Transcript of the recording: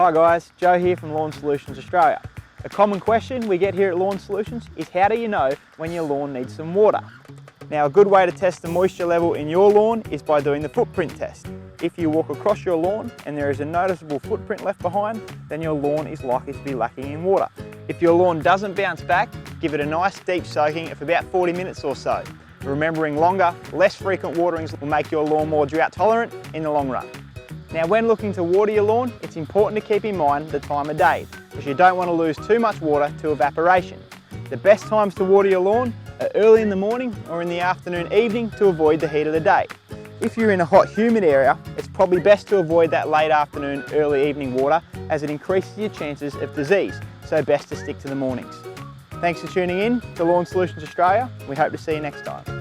Hi guys, Joe here from Lawn Solutions Australia. A common question we get here at Lawn Solutions is how do you know when your lawn needs some water? Now a good way to test the moisture level in your lawn is by doing the footprint test. If you walk across your lawn and there is a noticeable footprint left behind, then your lawn is likely to be lacking in water. If your lawn doesn't bounce back, give it a nice deep soaking of about 40 minutes or so. Remembering longer, less frequent waterings will make your lawn more drought tolerant in the long run. Now when looking to water your lawn, it's important to keep in mind the time of day, because you don't want to lose too much water to evaporation. The best times to water your lawn are early in the morning or in the afternoon evening to avoid the heat of the day. If you're in a hot humid area, it's probably best to avoid that late afternoon, early evening water as it increases your chances of disease, so best to stick to the mornings. Thanks for tuning in to Lawn Solutions Australia. We hope to see you next time.